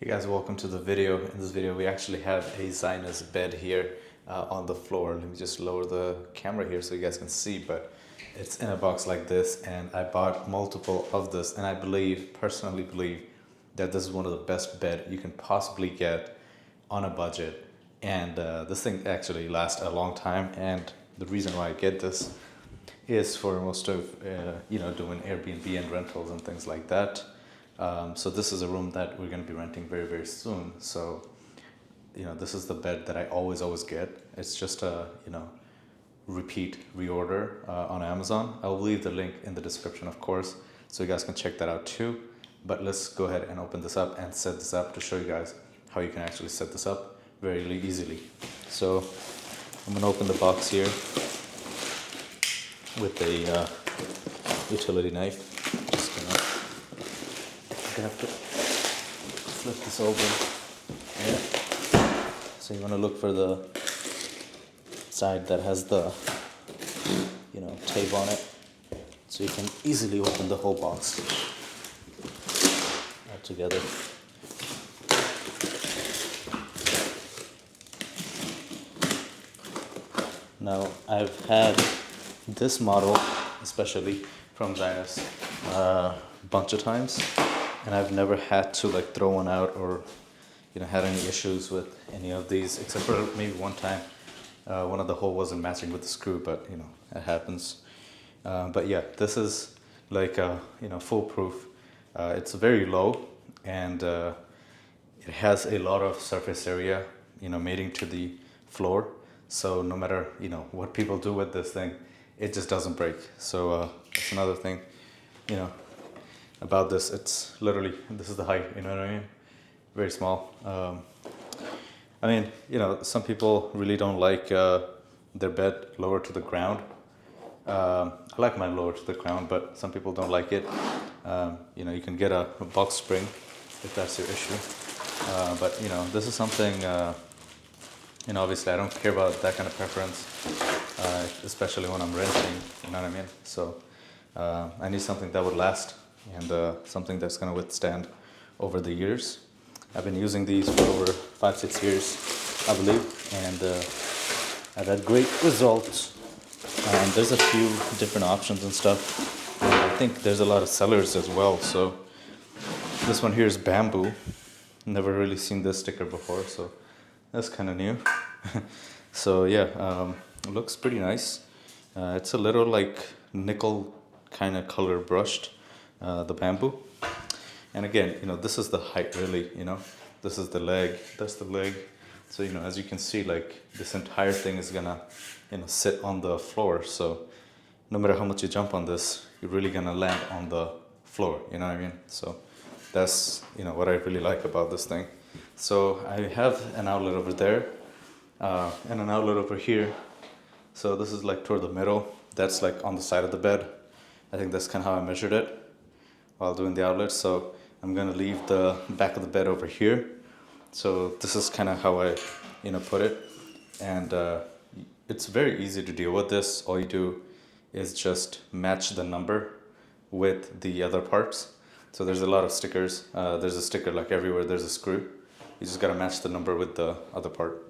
Hey guys, welcome to the video. In this video we actually have a Zinus bed here on the floor. Let me just lower the camera here so you guys can see, but it's in a box like this, and I bought multiple of this, and I personally believe that this is one of the best bed you can possibly get on a budget. And this thing actually lasts a long time, and the reason why I get this is for most of doing Airbnb and rentals and things like that. So this is a room that we're going to be renting very, very soon. So, this is the bed that I always get. It's just a, reorder on Amazon. I'll leave the link in the description, of course, so you guys can check that out too. But let's go ahead and open this up and set this up to show you guys how you can actually set this up very easily. So I'm going to open the box here with a utility knife. Gonna have to flip this open. Yeah. So you want to look for the side that has the tape on it, so you can easily open the whole box all together. Now I've had this model, especially from Zinus, a bunch of times, and I've never had to throw one out or had any issues with any of these, except for maybe one time one of the hole wasn't matching with the screw, but it happens. But yeah, this is foolproof. It's very low, and it has a lot of surface area mating to the floor, so no matter what people do with this thing, it just doesn't break. So that's another thing about this. It's literally, this is the height, you know what I mean? Very small. Some people really don't like their bed lower to the ground. I like mine lower to the ground, but some people don't like it. You can get a box spring if that's your issue. But this is something, obviously I don't care about that kind of preference, especially when I'm renting, you know what I mean? So I need something that would last, and something that's going to withstand over the years. I've been using these for over 5-6 years, I believe, and I've had great results. There's a few different options and stuff. I think there's a lot of sellers as well. So this one here is bamboo. Never really seen this sticker before, so that's kind of new. So yeah, it looks pretty nice. It's a little nickel kind of color brushed, the bamboo. And again, this is the height really, this is the leg, that's the leg. So, as you can see, this entire thing is gonna, sit on the floor. So no matter how much you jump on this, you're really gonna land on the floor, you know what I mean? So that's, what I really like about this thing. So I have an outlet over there, and an outlet over here. So this is toward the middle. That's on the side of the bed. I think that's kind of how I measured it while doing the outlet. So I'm gonna leave the back of the bed over here. So this is kind of how I, put it. And it's very easy to deal with this. All you do is just match the number with the other parts. So there's a lot of stickers. There's a sticker everywhere. There's a screw. You just gotta match the number with the other part.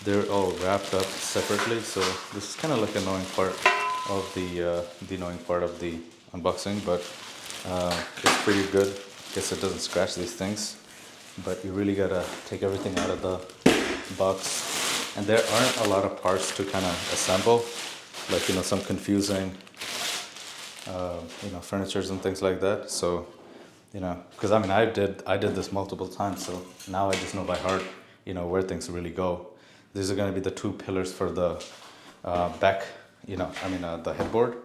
They're all wrapped up separately, so this is kind of annoying part of the annoying part of the unboxing, but it's pretty good. Guess it doesn't scratch these things, but you really gotta take everything out of the box. And there aren't a lot of parts to kind of assemble, some confusing furnitures and things like that. So because I did this multiple times, so now I just know by heart where things really go. These are going to be the two pillars for the back, the headboard,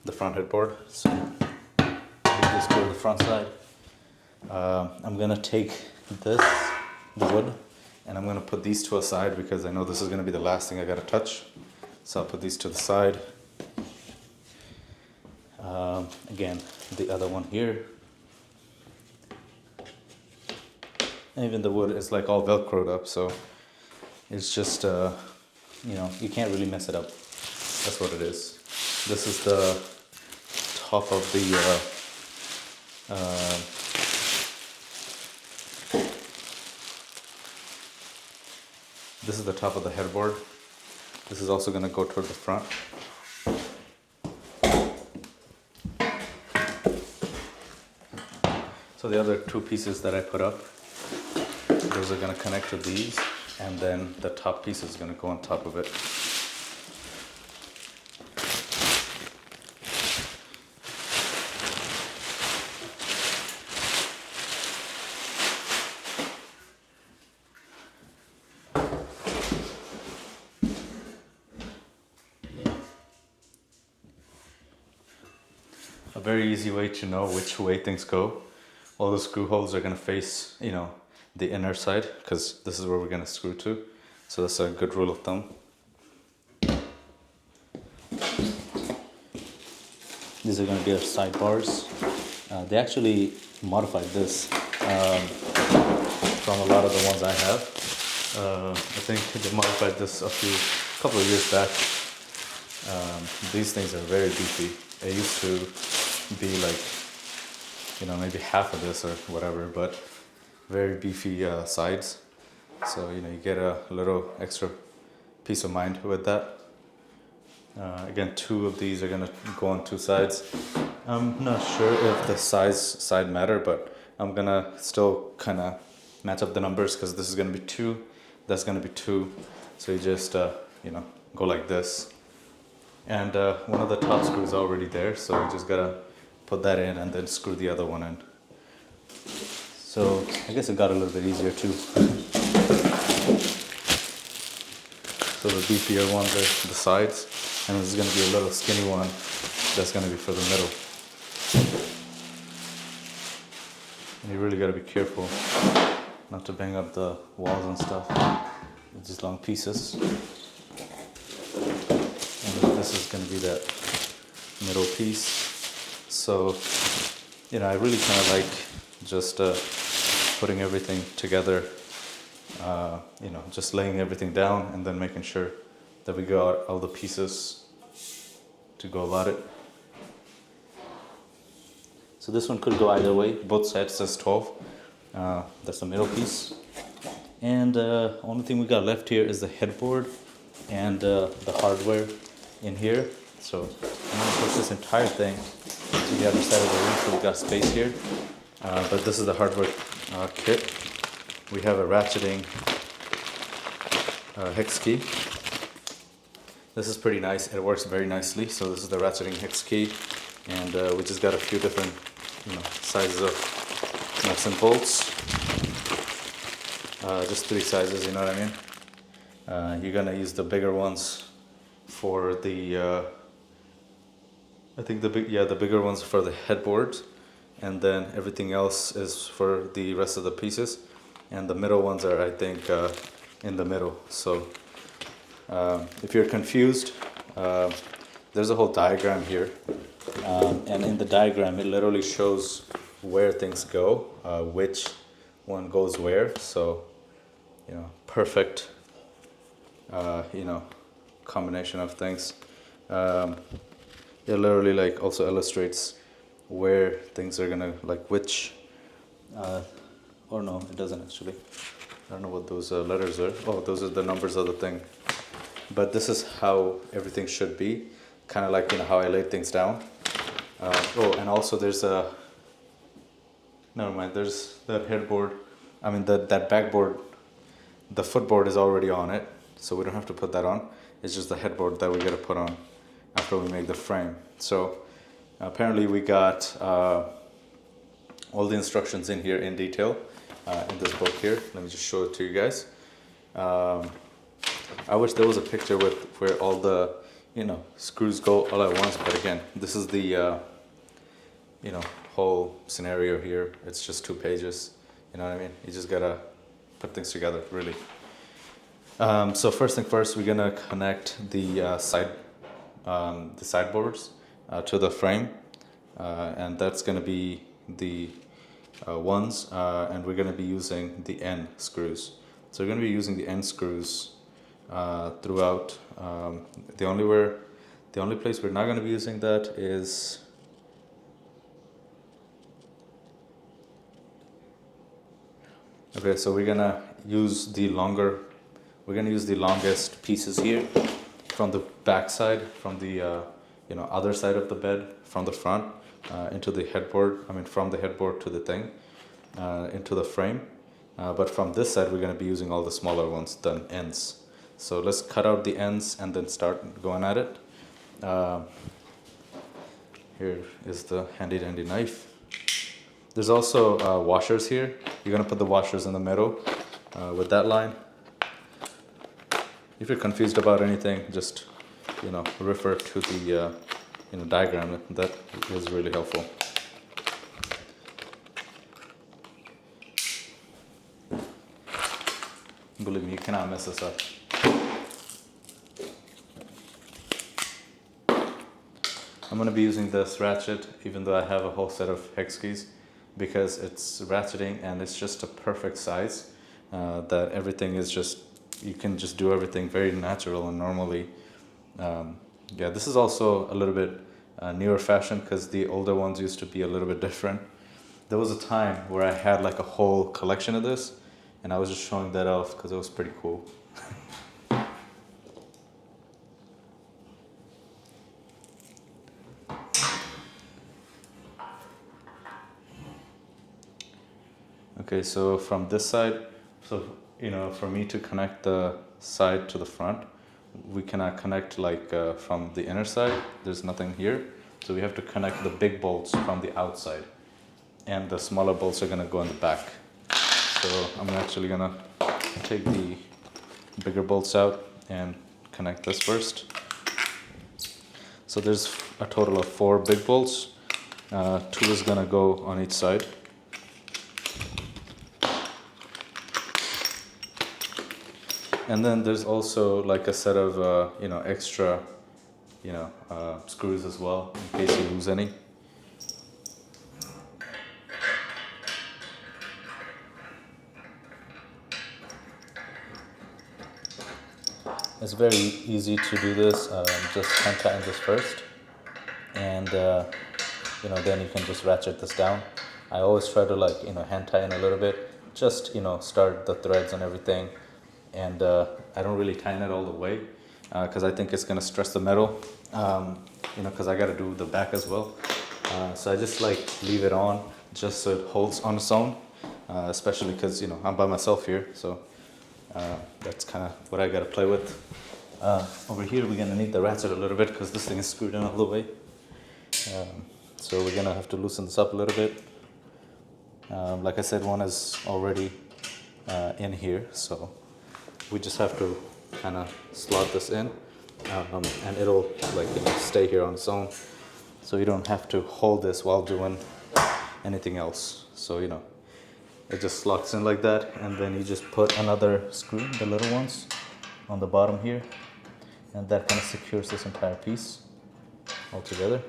the front headboard. So just go to the front side. I'm going to take the wood, and I'm going to put these two aside because I know this is going to be the last thing I got to touch. So I'll put these to the side. Again, the other one here. And even the wood is like all velcroed up, so it's just you know, you can't really mess it up. That's what it is. This is the top of the this is the top of the headboard. This is also going to go toward the front. So the other two pieces that I put up, those are going to connect to these, and then the top piece is going to go on top of it. A very easy way to know which way things go. All the screw holes are going to face, you know, the inner side, because this is where we're going to screw to. So that's a good rule of thumb. These are going to be our sidebars. They actually modified this from a lot of the ones I have. I think they modified this a couple of years back. These things are very beefy. It used to be like, you know, maybe half of this or whatever, but very beefy sides. So, you know, you get a little extra peace of mind with that. Again, two of these are gonna go on two sides. I'm not sure if the side matter, but I'm gonna still kind of match up the numbers, because this is gonna be 2, that's gonna be 2. So you just, you know, go like this. And one of the top screws is already there, so you just gotta put that in and then screw the other one in. So I guess it got a little bit easier too. So the beefier ones are the sides, and this is gonna be a little skinny one that's gonna be for the middle. And you really gotta be careful not to bang up the walls and stuff with these long pieces. And this is gonna be that middle piece. So, you know, I really kind of like just putting everything together, you know, just laying everything down and then making sure that we got all the pieces to go about it. So this one could go either way. Both sides says 12. That's the middle piece. And the only thing we got left here is the headboard and the hardware in here. So I'm going to push this entire thing to the other side of the room so we got space here. But this is the hardware kit. We have a ratcheting hex key. This is pretty nice. It works very nicely. So this is the ratcheting hex key, and we just got a few different, you know, sizes of nuts and bolts. Just 3 sizes, you know what I mean? You're gonna use the bigger ones for the. I think the bigger ones for the headboard, and then everything else is for the rest of the pieces, and the middle ones are, I think, in the middle. So if you're confused, there's a whole diagram here, and in the diagram it literally shows where things go, which one goes where. So, you know, perfect, you know, combination of things. It literally like also illustrates where things are gonna, like which, or no, it doesn't actually. I don't know what those letters are. Oh, those are the numbers of the thing. But this is how everything should be, kind of like, you know, how I laid things down. Oh, and also there's a, never mind, there's that headboard. I mean, that backboard, the footboard is already on it, so we don't have to put that on. It's just the headboard that we gotta put on after we make the frame. So apparently we got all the instructions in here in detail in this book here. Let me just show it to you guys. I wish there was a picture with where all the, you know, screws go all at once, but again, this is the you know, whole scenario here. It's just 2 pages, you know what I mean? You just gotta put things together, really. So first thing first, we're gonna connect the sideboards to the frame, and that's gonna be the ones, and we're going to be using the end screws. So we're going to be using the end screws throughout. The only place we're not going to be using that is okay. So we're gonna use the longest pieces here from the back side, from the other side of the bed, from the front into the headboard. I mean, from the headboard to the thing into the frame. But from this side, we're going to be using all the smaller ones, the ends. So let's cut out the ends and then start going at it. Here is the handy dandy knife. There's also washers here. You're going to put the washers in the middle with that line. If you're confused about anything, just refer to the diagram. That is really helpful. Believe me, you cannot mess this up. I'm going to be using this ratchet, even though I have a whole set of hex keys, because it's ratcheting and it's just a perfect size that everything is just, you can just do everything very natural and normally. Yeah, this is also a little bit newer fashion because the older ones used to be a little bit different. There was a time where I had like a whole collection of this, and I was just showing that off because it was pretty cool. Okay, so from this side, for me to connect the side to the front, we cannot connect like from the inner side. There's nothing here, so we have to connect the big bolts from the outside, and the smaller bolts are gonna go in the back. So I'm actually gonna take the bigger bolts out and connect this first. So there's a total of 4 big bolts. 2 is gonna go on each side. And then there's also like a set of extra screws as well in case you lose any. It's very easy to do this. Just hand tighten this first, and then you can just ratchet this down. I always try to hand tighten a little bit, just start the threads and everything. And I don't really tighten it all the way because I think it's going to stress the metal, because I got to do the back as well. So I just leave it on just so it holds on its own, especially because I'm by myself here. So that's kind of what I got to play with. Over here we're going to need the ratchet a little bit because this thing is screwed in all the way. So we're going to have to loosen this up a little bit. Like I said, one is already in here, so we just have to kind of slot this in, and it'll stay here on its own, so you don't have to hold this while doing anything else. So it just slots in like that, and then you just put another screw, the little ones, on the bottom here, and that kind of secures this entire piece all together.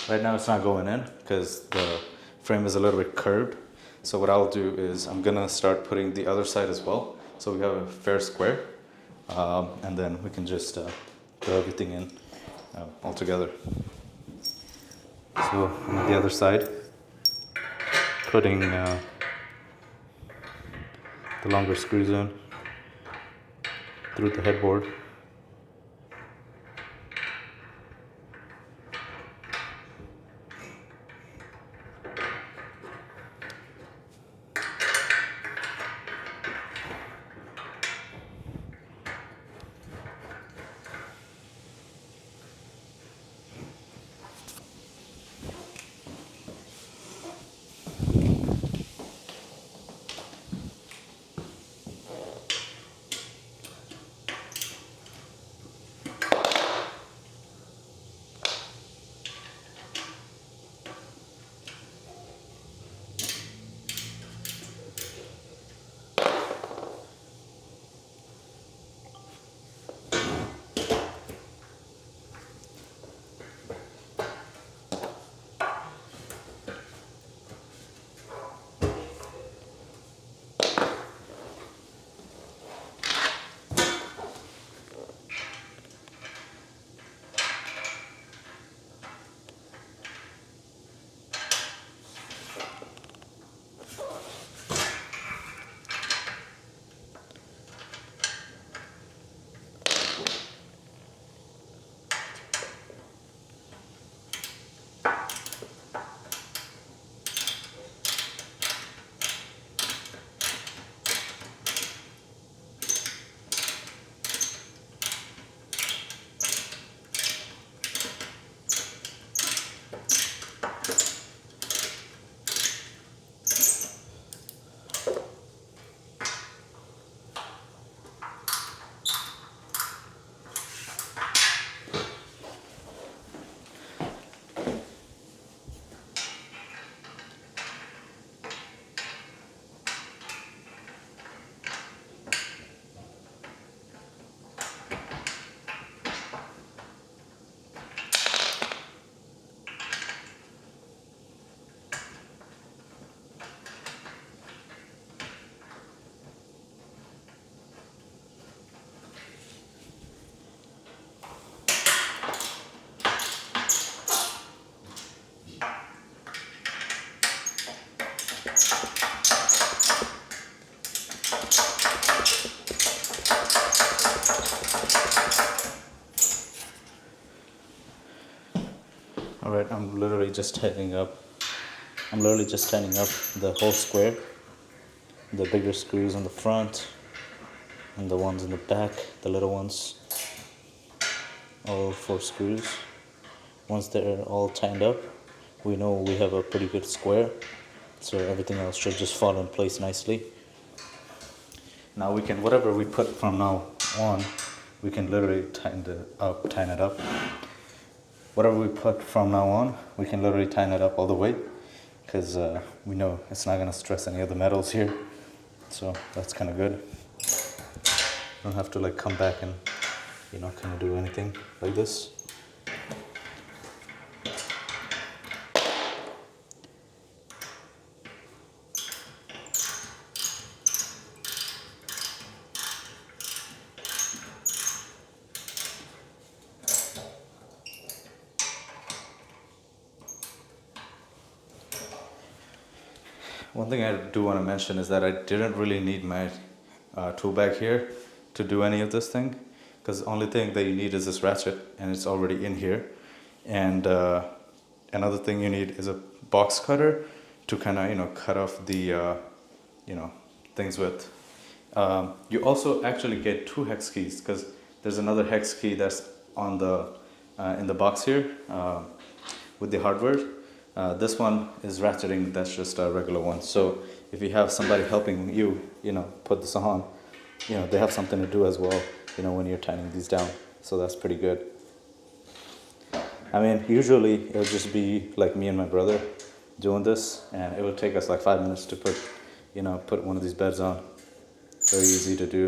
Right now it's not going in because the frame is a little bit curved. So what I'll do is I'm gonna start putting the other side as well, so we have a fair square, and then we can just throw everything in all together. So on the other side, putting the longer screws in through the headboard. Alright, I'm literally just tightening up the whole square, the bigger screws on the front and the ones in the back, the little ones, all 4 screws. Once they're all tightened up, we know we have a pretty good square, so everything else should just fall in place nicely. Now we can, whatever we put from now on, we can literally tighten it up. Whatever we put from now on, we can literally tighten it up all the way, because we know it's not going to stress any of the metals here, so that's kind of good. Don't have to like come back and kind of do anything like this. One thing I do want to mention is that I didn't really need my tool bag here to do any of this thing, because the only thing that you need is this ratchet, and it's already in here. And another thing you need is a box cutter to kind of cut off the things with. You also actually get 2 hex keys, because there's another hex key that's on the in the box here with the hardware. This one is ratcheting, that's just a regular one. So if you have somebody helping you, put this on, they have something to do as well, when you're tightening these down. So that's pretty good. I mean, usually it'll just be like me and my brother doing this, and it would take us like 5 minutes to put one of these beds on. Very easy to do.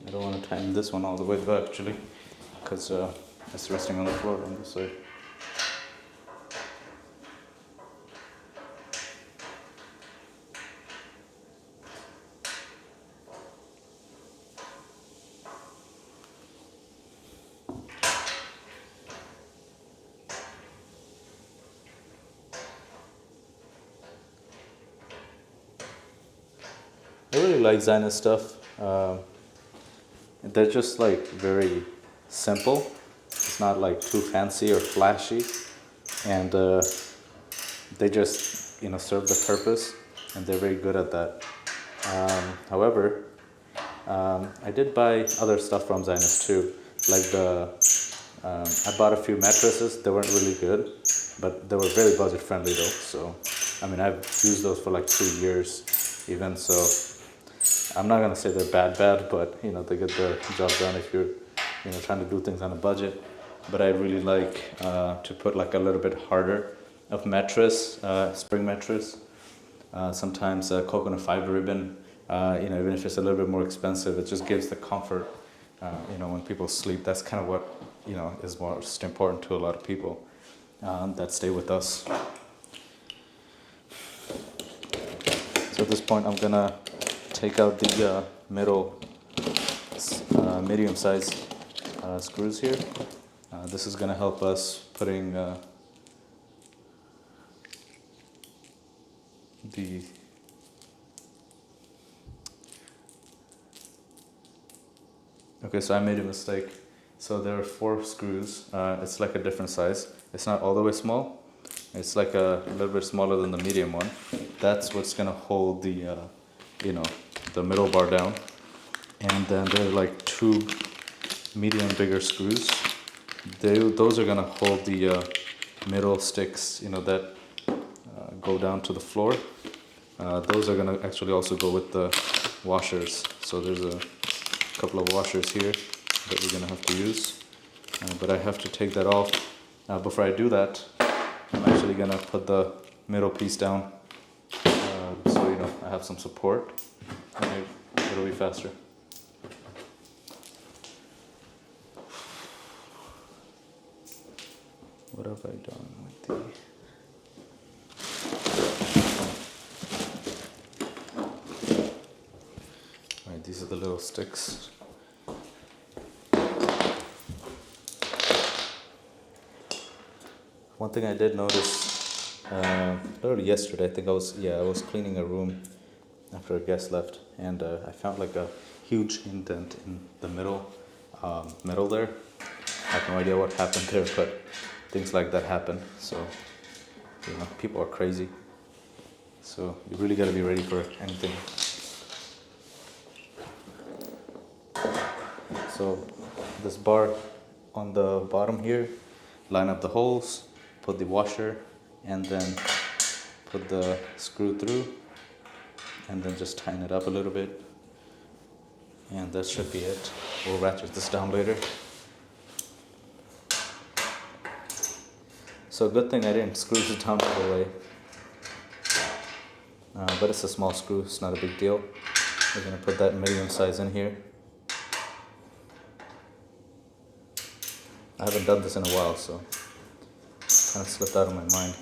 I don't want to tighten this one all the way back actually, because it's resting on the floor on this side. I really like Zinus stuff. They're just like very simple. It's not like too fancy or flashy, and they just serve the purpose, and they're very good at that. However, I did buy other stuff from Zinus too, like I bought a few mattresses. They weren't really good, but they were very budget friendly though. So I mean, I've used those for like 2 years even, so I'm not gonna say they're bad, but they get the job done if you're trying to do things on a budget. But I really like to put like a little bit harder of mattress, spring mattress. Sometimes coconut fiber ribbon. Even if it's a little bit more expensive, it just gives the comfort. When people sleep, that's kind of what is most important to a lot of people that stay with us. So at this point, I'm gonna take out the middle medium size screws here. This is gonna help us putting the Okay, so I made a mistake. So there are 4 screws. It's like a different size. It's not all the way small. It's like a little bit smaller than the medium one. That's what's gonna hold the the middle bar down. And then there are like 2 medium bigger screws. Those are gonna hold the middle sticks, that go down to the floor. Those are gonna actually also go with the washers. So there's a couple of washers here that we're gonna have to use. But I have to take that off. Before I do that, I'm actually gonna put the middle piece down, so I have some support, and it'll be faster. What have I done with the... are the little sticks. One thing I did notice, literally yesterday, I think I was cleaning a room after a guest left, and I found like a huge indent in the middle there. I have no idea what happened there, but things like that happen. So, people are crazy. So you really got to be ready for anything. So this bar on the bottom here, line up the holes, put the washer, and then put the screw through, and then just tighten it up a little bit. And that should be it. We'll ratchet this down later. So good thing I didn't screw it down all the way. But it's a small screw, it's not a big deal. We're gonna put that medium size in here. I haven't done this in a while, so kind of slipped out of my mind.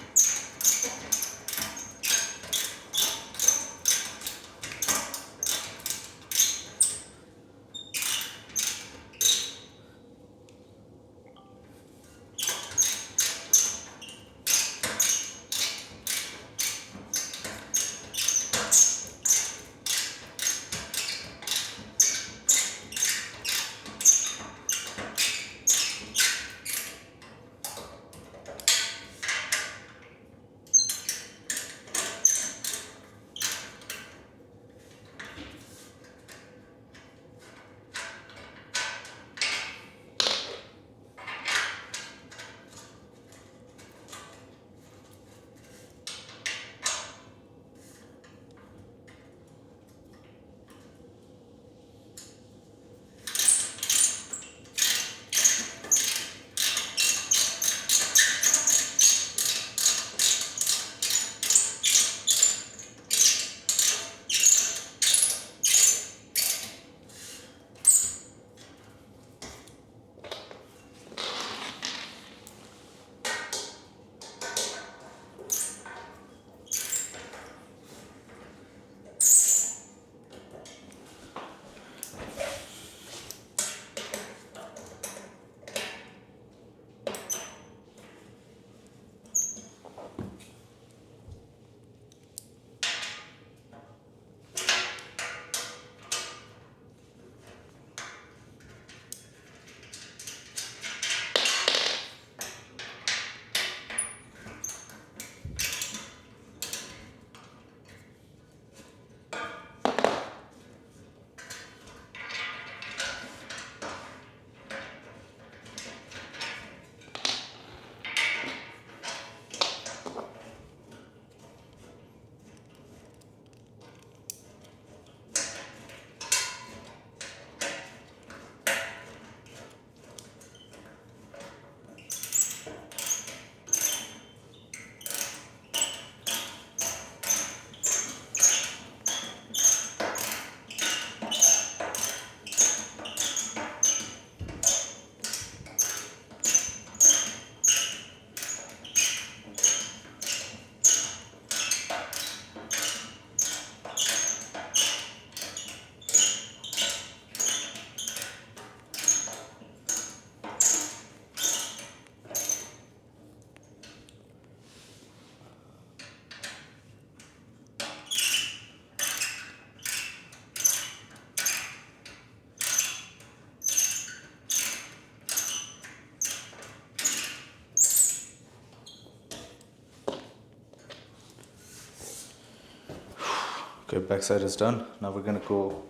Okay, backside is done. Now we're gonna go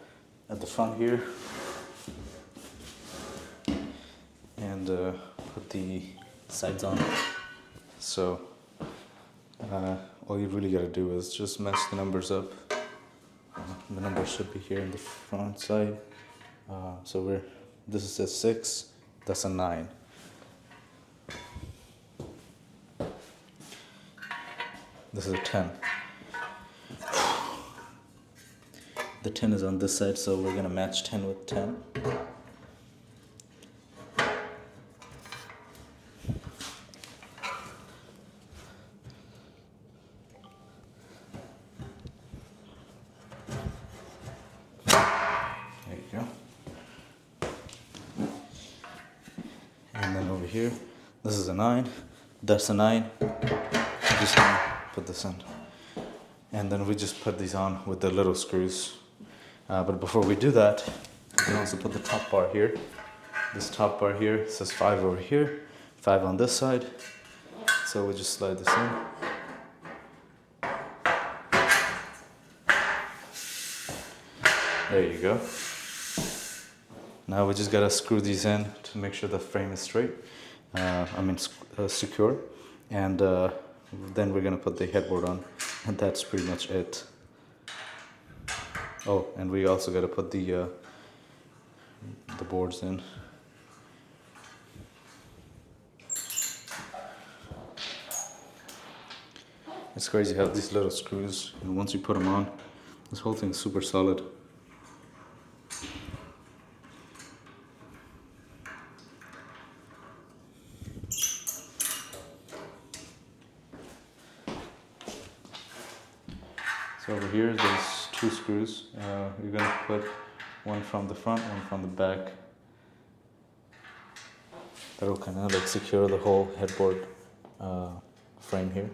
at the front here and put the sides on. So all you really gotta do is just match the numbers up. The numbers should be here in the front side. So this is a 6, that's a 9. This is a 10. The 10 is on this side, so we're gonna match 10 with 10. here. This is a 9. That's a 9. I'm just gonna put this in. And then we just put these on with the little screws. But before we do that, we can also put the top bar here. This top bar here says 5 over here, 5 on this side. So we just slide this in. There you go. Now we just gotta screw these in to make sure the frame is straight. Secure. And then we're gonna put the headboard on, and that's pretty much it. Oh, and we also gotta put the boards in. It's crazy how these little screws, and once you put them on, this whole thing is super solid. So over here, there's 2 screws. You're gonna put one from the front, one from the back. That'll kind of like secure the whole headboard frame here.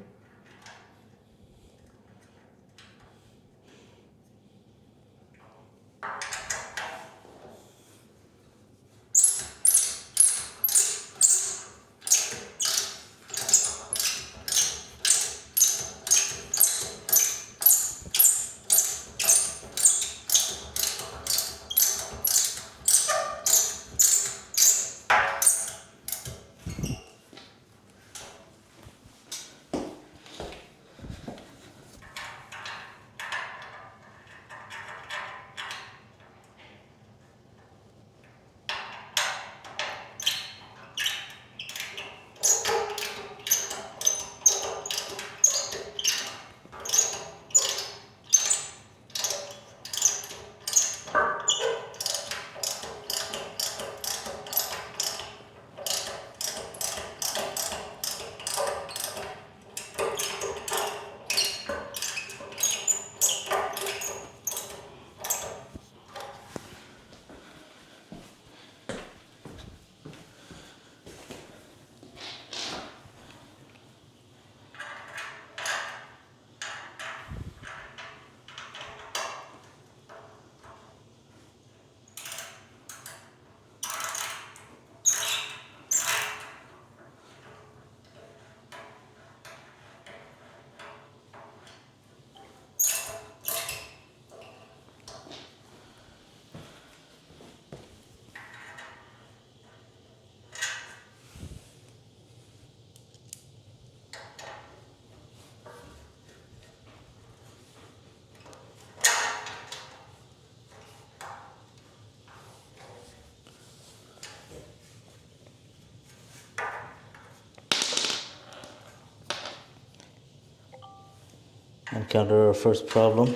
Encounter our first problem.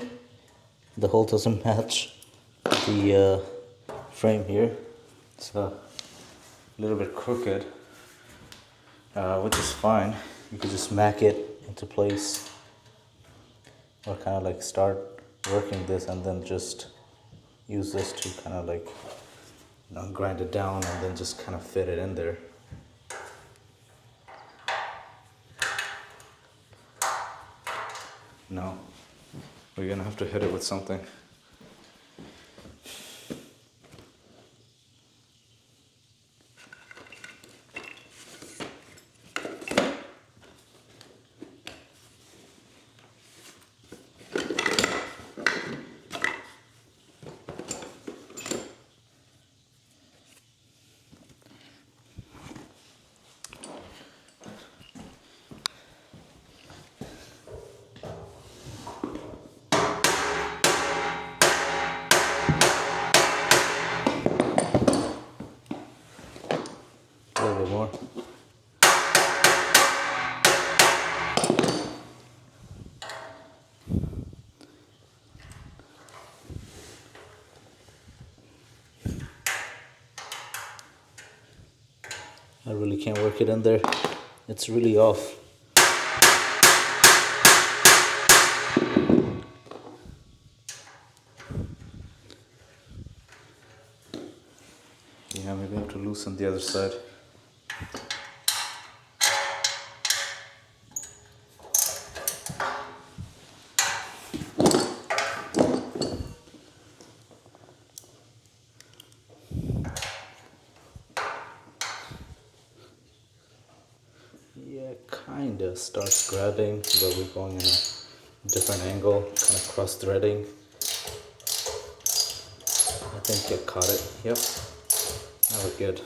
The hole doesn't match the frame here. It's a little bit crooked, which is fine. You could just smack it into place, or kind of like start working this and then just use this to kind of like, grind it down and then just kind of fit it in there. No, we're gonna have to hit it with something. A little bit more. I really can't work it in there. It's really off. Yeah, maybe I have to loosen the other side. kind of starts grabbing, but we're going in a different angle, kind of cross-threading. I think it caught it. Yep, that looked good.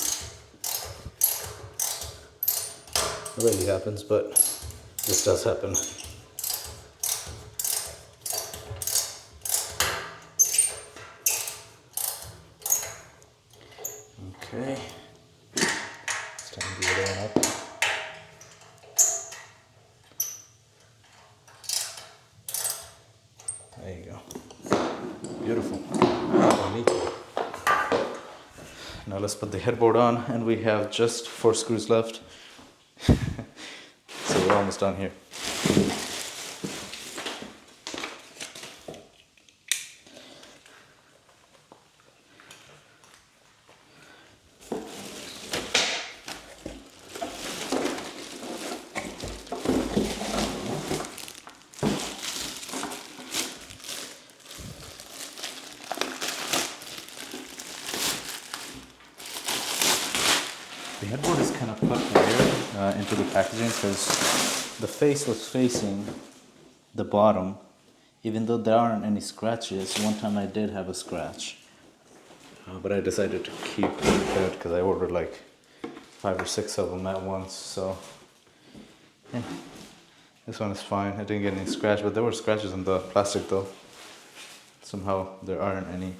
It really happens, but this does happen. Okay, stand the other one up. There you go. Beautiful. Now let's put the headboard on, and we have just 4 screws left. So we're almost done here. The headboard is kind of put weird into the packaging because the face was facing the bottom, even though there aren't any scratches. One time I did have a scratch, but I decided to keep it because I ordered like 5 or 6 of them at once. So yeah, this one is fine. I didn't get any scratch, but there were scratches on the plastic though. Somehow there aren't any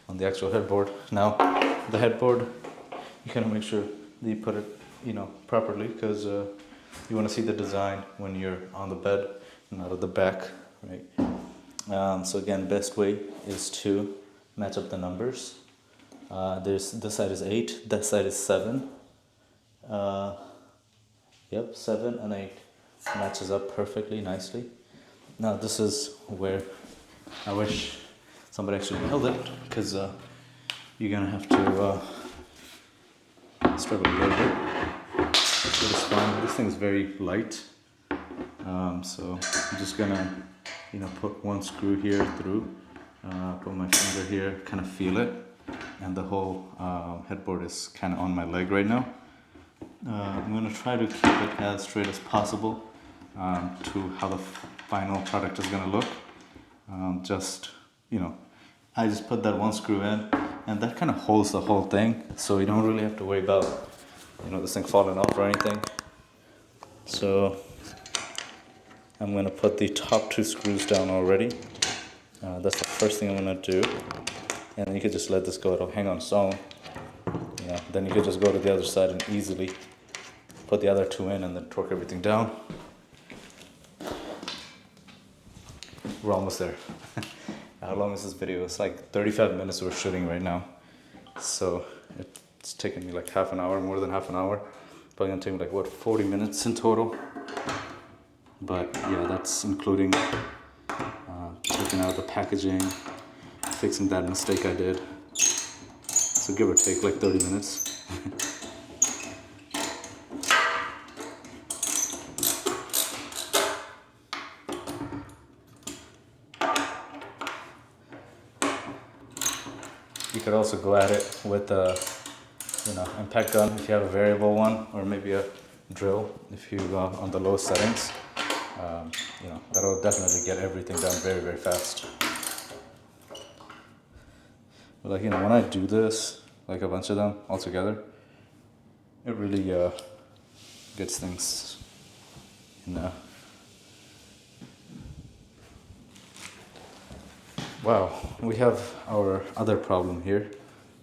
on the actual headboard. Now the headboard, you kind of make sure that you put it, properly, because you want to see the design when you're on the bed, not at the back, right? So again, best way is to match up the numbers. This side is 8, that side is 7. Yep, 7 and 8 matches up perfectly nicely. Now this is where I wish somebody actually held it, because you're gonna have to struggle a little bit. But it's fine. This thing is very light, so I'm just gonna, put one screw here through, put my finger here, kind of feel it, and the whole headboard is kind of on my leg right now. I'm gonna try to keep it as straight as possible to how the final product is gonna look. I just put that one screw in, and that kind of holds the whole thing, so you don't really have to worry about, this thing falling off or anything. So I'm gonna put the top 2 screws down already. That's the first thing I'm gonna do, and then you could just let this go. It'll hang on its own. Then you could just go to the other side and easily put the other 2 in, and then torque everything down. We're almost there. How long is this video? It's like 35 minutes we're shooting right now. So it's taken me like half an hour, more than half an hour. Probably gonna take me like 40 minutes in total. But yeah, that's including taking out the packaging, fixing that mistake I did. So give or take like 30 minutes. You could also go at it with a, impact gun if you have a variable one, or maybe a drill if you on the low settings. That'll definitely get everything done very, very fast. But when I do this, like a bunch of them all together, it really gets things, Wow, we have our other problem here.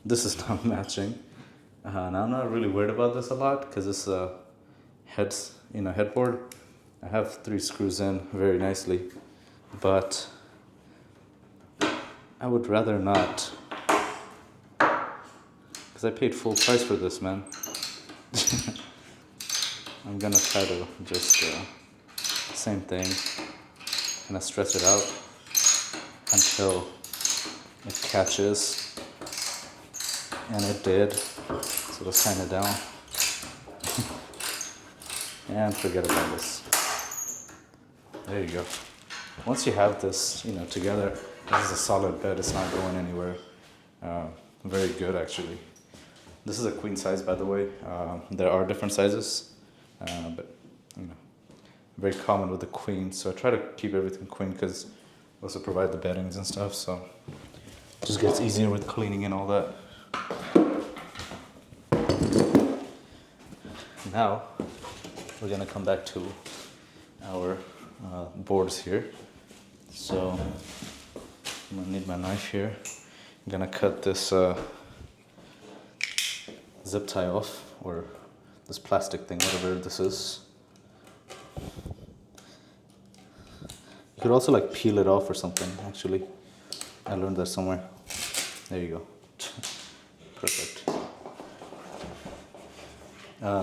This is not matching. And I'm not really worried about this a lot because this headboard, I have 3 screws in very nicely, but I would rather not, because I paid full price for this, man. I'm gonna try to just same thing, kind of stress it out until it catches, and it did. So let's tighten it down and forget about this. There you go. Once you have this, together, this is a solid bed. It's not going anywhere. Very good, actually. This is a queen size, by the way. There are different sizes, but very common with the queen. So I try to keep everything queen because I also provide the beddings and stuff. So it just gets easier with cleaning and all that. Now we're gonna come back to our boards here. So I'm gonna need my knife here. I'm gonna cut this zip tie off, or this plastic thing, whatever this is. You could also like peel it off or something, actually. I learned that somewhere. There you go. Perfect.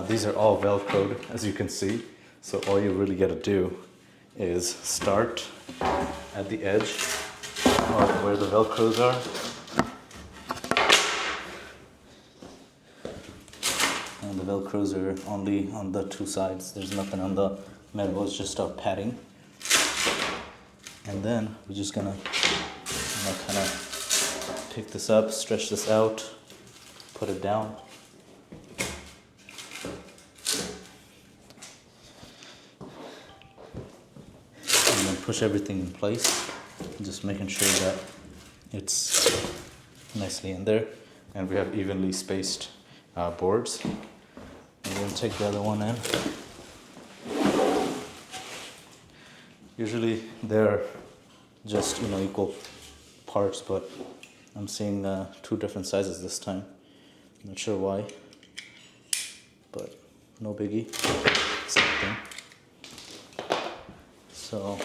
These are all Velcroed, as you can see. So all you really gotta do is start at the edge of where the Velcros are. And the Velcros are only on the two sides. There's nothing on the middle, it's just our padding. And then we're just gonna kind of pick this up, stretch this out, put it down. And then push everything in place, just making sure that it's nicely in there. And we have evenly spaced boards. And we're gonna take the other one in. Usually they're just, equal parts, but I'm seeing two different sizes this time. Not sure why, but no biggie. Same thing. So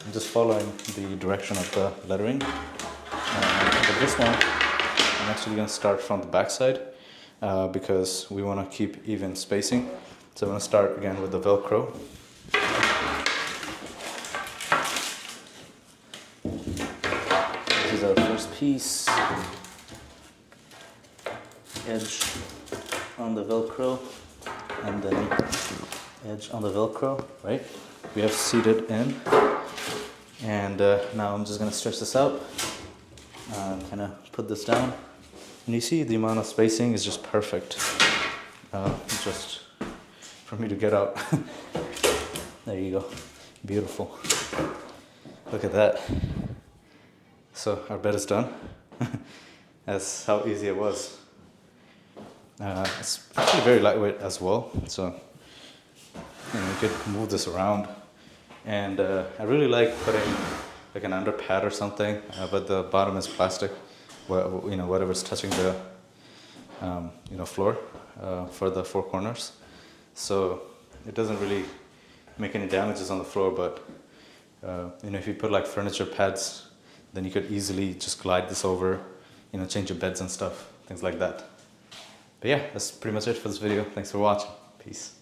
I'm just following the direction of the lettering. But this one, I'm actually going to start from the back side because we want to keep even spacing. So I'm going to start again with the Velcro. This is our first piece. Edge on the Velcro, and then edge on the Velcro, right? We have seated in. And now I'm just going to stretch this out. Kind of put this down. And you see the amount of spacing is just perfect. Just for me to get out. There you go. Beautiful. Look at that. So our bed is done. That's how easy it was. It's actually very lightweight as well. So you could move this around. And I really like putting like an under pad or something, but the bottom is plastic. Whatever's touching the floor for the four corners. So it doesn't really make any damages on the floor, but if you put like furniture pads, then you could easily just glide this over, change your beds and stuff, things like that. But yeah, that's pretty much it for this video. Thanks for watching. Peace.